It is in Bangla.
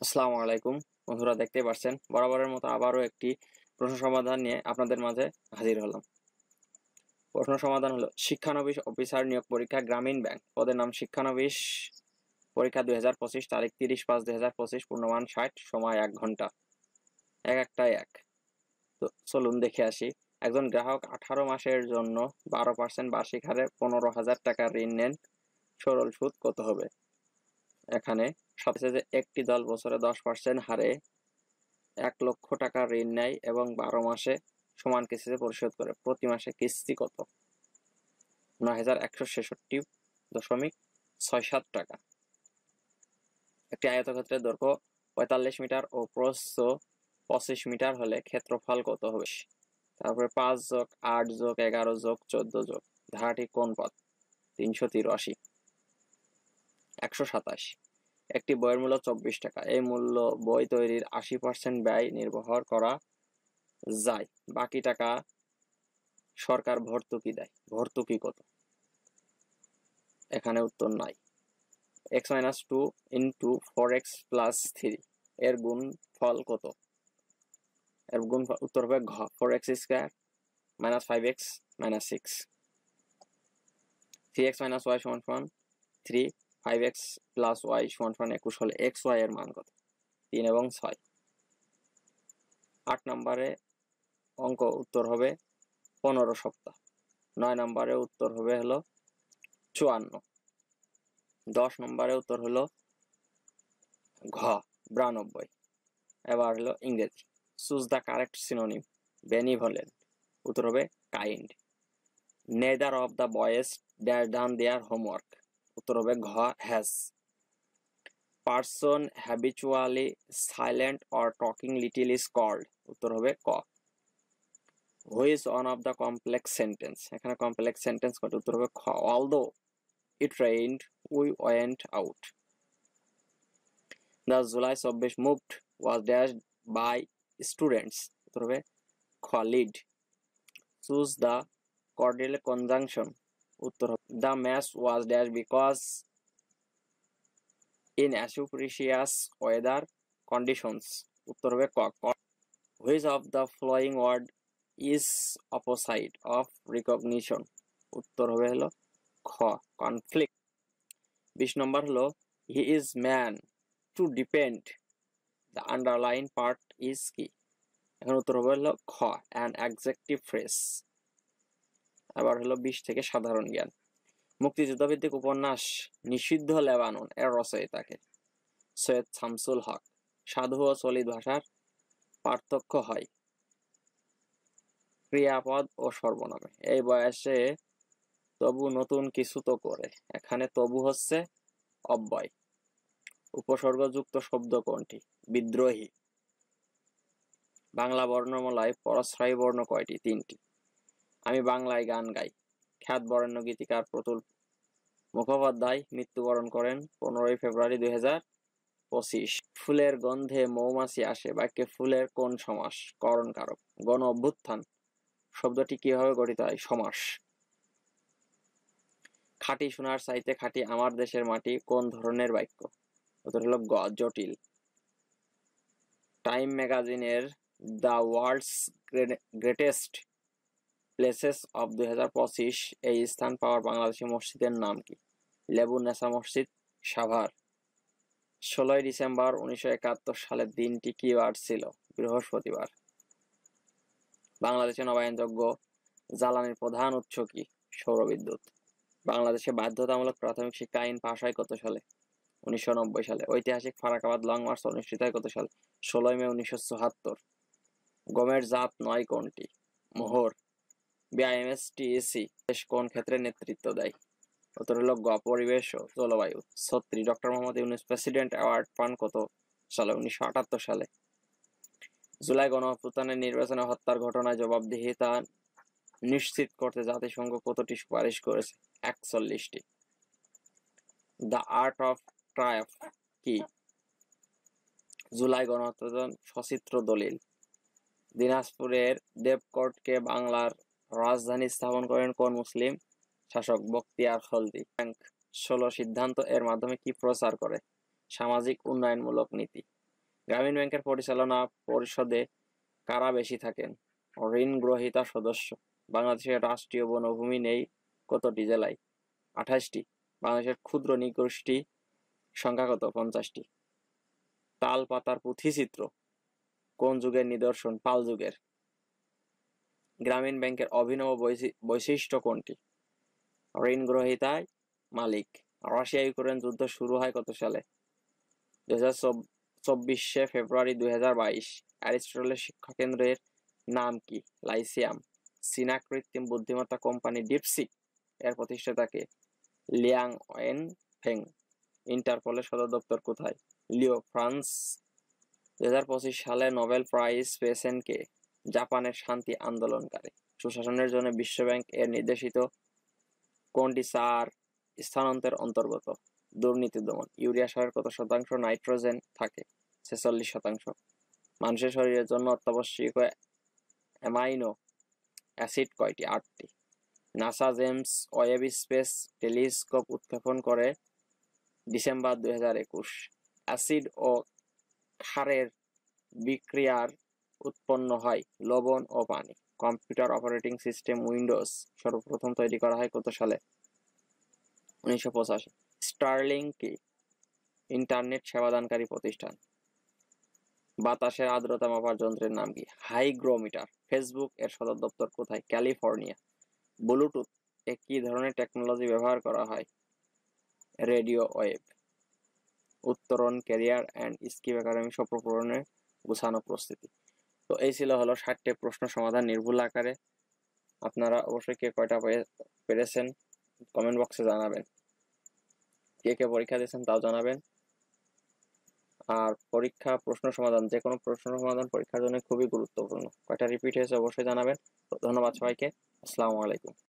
আসসালামু আলাইকুম বন্ধুরা, দেখতে পাচ্ছেন বরাবরের মতো আবারও একটি প্রশ্ন সমাধান নিয়ে আপনাদের মাঝে হাজির হলাম। প্রশ্ন সমাধান হলো শিক্ষানবিশ অফিসার নিয়োগ পরীক্ষা গ্রামীণ ব্যাংক পদের নাম শিক্ষানবিশ পরীক্ষা 2025, তারিখ 30/5/2025, পূর্ণমান 60, সময় 1 ঘন্টা, একটাই এক। তো চলুন দেখে আসি। একজন গ্রাহক 18 মাসের জন্য 12% বার্ষিক হারে 15,000 টাকা ঋণ নেন, সরল সুদ কত হবে? এখানে সাথে যে একটি দল বছরে 10% হারে 1 লক্ষ টাকা ঋণ নেয় এবং 12 মাসে সমান কিস্তিতে পরিশোধ করে। প্রতি মাসে কিস্তি কত? 9,166.67 টাকা। একটি আয়তক্ষেত্রের দৈর্ঘ্য 45 মিটার ও প্রস্থ 25 মিটার হলে ক্ষেত্রফল কত হবে? তারপরে 5 যোগ 8 যোগ 11 যোগ 14 যোগ, ধারাটি কোন পদ? 383। 127। একটি বইয়ের মূল্য 24 টাকা। এই মূল্য বই তৈরির 80% ব্যয় নির্ভর করা যায়, বাকি টাকা সরকার ভর্তুকি দেয়। ভর্তুকি কত? এখানে উত্তর নাই। x-2 ইন্টু 4x প্লাস 3 এর গুণফল কত? এর গুণফল উত্তর হবে ঘ, 4x square minus 5x minus 6। 3x minus y সমান সমান 3, 5x প্লাস y সমান সমান 21 হলে x y এর মান কত? 3 এবং 6। 8 নম্বরে অঙ্ক উত্তর হবে 15 সপ্তাহ। 9 নম্বরে উত্তর হবে হলো 54। 10 নম্বরে উত্তর হলো ঘ, 92। এবার হলো ইংরেজি। Choose the correct synonym. Benevolent উত্তর হবে kind. Neither of the boys dash done their homework উত্তর হবে ঘ, has. Person habitually silent or talking little is called উত্তর হবে ক। Which one of the complex sentence, এখানে কমপ্লেক্স সেন্টেন্স কত? উত্তর হবে খ, although it rained we went out. The July 26 moved was dashed by students উত্তর হবে খ, lead. Choose the cordial conjunction উত্তর হবে the match was dashed because in auspicious weather conditions উত্তর হবে ক। Which of the following word is opposite of recognition উত্তর হবে হলো খ, conflict। 20 নম্বর হলো he is man to depend, the underlying part is কি? এখন উত্তর হবে হলো খ, an adjective phrase। আবার হলো 20 থেকে সাধারণ জ্ঞান। মুক্তিযুদ্ধ ভিত্তিক উপন্যাস নিষিদ্ধ লেবানন এর রচয়িতাকে? সৈয়দ শামসুল হক। সাধু ও চলিত ভাষার পার্থক্য হয় ক্রিয়াপদ ও সর্বনামে। এই বয়সে তবু নতুন কিছু তো করে, এখানে তবু হচ্ছে অব্যয়। উপসর্গযুক্ত শব্দ কোনটি? বিদ্রোহী। বাংলা বর্ণমালায় পরশ্রয়ী বর্ণ কয়টি? 3টি। আমি বাংলায় গান গাই। খ্যাত বরেণ্য গীতিকার প্রতুল মুখোপাধ্যায় মৃত্যুবরণ করেন 15 ফেব্রুয়ারি 2025। ফুলের গন্ধে মৌমাছি আসে বাক্যে ফুলের কোন সমাস? করণ কারক। গণ অভ্যুত্থান শব্দটি কিভাবে গঠিত হয়? সমাস। খাঁটি সোনার চাইতে খাঁটি আমার দেশের মাটি কোন ধরনের বাক্য? উত্তর হলো গ, জটিল। টাইম ম্যাগাজিনের the world's greatest places of 2025 এই স্থান পাওয়ার বাংলাদেশি মসজিদের নাম কি? লেবু নেসা মসজিদ, সাভার। 16 ডিসেম্বর 1971 সালের দিনটি কি বার ছিল? বৃহস্পতিবার। বাংলাদেশে নবায়নযোগ্য জ্বালানির প্রধান উৎস কি? সৌরবিদ্যুৎ। বাংলাদেশে বাধ্যতামূলক প্রাথমিক শিক্ষা আইন পাশ হয় কত সালে? 1990 সালে। ঐতিহাসিক ফারাকাবাদ লং মার্চ অনুষ্ঠিত হয় কত সালে? 16 মে 1974। গমের জাত নয় কোনটি? মোহর। বিআইএমএসটিসি দেশ কোন ক্ষেত্রে নেতৃত্ব দেয়? উত্তর হলো গ, পরিবেশ ও জলবায়ু। 36। Doctor Mohammad Yunus president award পান কত সালে? 1978 সালে। জুলাই গণঅভ্যুত্থানের নির্বাচনে হত্যার ঘটনায় জবাবদিহিতা নিশ্চিত করতে জাতিসংঘ কতটি সুপারিশ করেছে? 41টি। দ্য আর্ট অফ ট্রায়াম্ফ কি? জুলাই গণঅভ্যুত্থান সচিত্র দলিল। দিনাজপুরের দেবকোটকে বাংলার রাজধানী স্থাপন করেন কোন মুসলিম শাসক? বখতিয়ার খলজি। ব্যাংক 16 সিদ্ধান্ত এর মাধ্যমে কি প্রচার করে? সামাজিক উন্নয়নমূলক নীতি। গ্রামীণ ব্যাংকের পরিচালনা পরিষদে কারা বেশি থাকেন? ঋণ গ্রহীতা সদস্য। বাংলাদেশের রাষ্ট্রীয় বনভূমি নেই কতটি জেলায়? 28টি। বাংলাদেশের ক্ষুদ্র নৃগোষ্ঠী সংখ্যা কত? 50টি। তাল পাতার পুঁথিচিত্র কোন যুগের নিদর্শন? পাল যুগের। গ্রামীণ ব্যাংকের অভিনব বৈশিষ্ট্য কোনটি? ঋণ গ্রহীতায় মালিক। রাশিয়া ইউক্রেন যুদ্ধ শুরু হয় কত সালে? 2024 ফেব্রুয়ারি 2022। অ্যারিস্টটলের শিক্ষাকেন্দ্রের নাম কি? লাইসিয়াম। চীনা কৃত্রিম বুদ্ধিমত্তা কোম্পানি ডিপসিক এর প্রতিষ্ঠাতাকে? Liang Wenfeng. ইন্টারপোলের সদর দপ্তর কোথায়? লিও, ফ্রান্স। 2025 সালে নোবেল প্রাইজ পেয়েছেন কে? জাপানের শান্তি আন্দোলনকারী। সুশাসনের জন্য বিশ্বব্যাংক এর নির্দেশিত কোনটি সার স্থানান্তরের অন্তর্গত? দুর্নীতি দমন। ইউরিয়া সারের কত শতাংশ নাইট্রোজেন থাকে? 46%। মানুষের শরীরের জন্য অত্যাবশ্যকীয় অ্যামাইনো অ্যাসিড কয়টি? 8টি। NASA James Webb space telescope উৎক্ষেপণ করে ডিসেম্বর 2021। অ্যাসিড ও ক্ষারের বিক্রিয়ার উৎপন্ন হয় লবণ ও পানি। কম্পিউটার অপারেটিং সিস্টেম উইন্ডোজ সর্বপ্রথম তৈরি করা হয় কত সালে? 1985। স্টারলিংক কি? ইন্টারনেট সেবাদানকারী প্রতিষ্ঠান। বাতাসের আর্দ্রতা মাপার যন্ত্রের নাম কি? হাইগ্রোমিটার। ফেসবুক এর সদর দপ্তর কোথায়? ক্যালিফোর্নিয়া। ব্লুটুথ এ কি ধরনের টেকনোলজি ব্যবহার করা হয়? Radio wave. উত্তরণ ক্যারিয়ার অ্যান্ড স্কিল একাডেমি স্বপ্নপূরণে গুছানো প্রস্তুতি। তো এই ছিল 60টি প্রশ্ন সমাধান নির্ভুল আকারে। আপনারা অবশ্যই কে কয়টা পেরেছেন কমেন্ট বক্সে জানাবেন। কে কে পরীক্ষা দিয়েছেন তাও জানাবেন। আর পরীক্ষা প্রশ্ন সমাধান, যে কোনো প্রশ্ন সমাধান পরীক্ষার জন্য খুবই গুরুত্বপূর্ণ। কয়টা রিপিট হয়েছে অবশ্যই জানাবেন। ধন্যবাদ সবাইকে। আসসালামু আলাইকুম।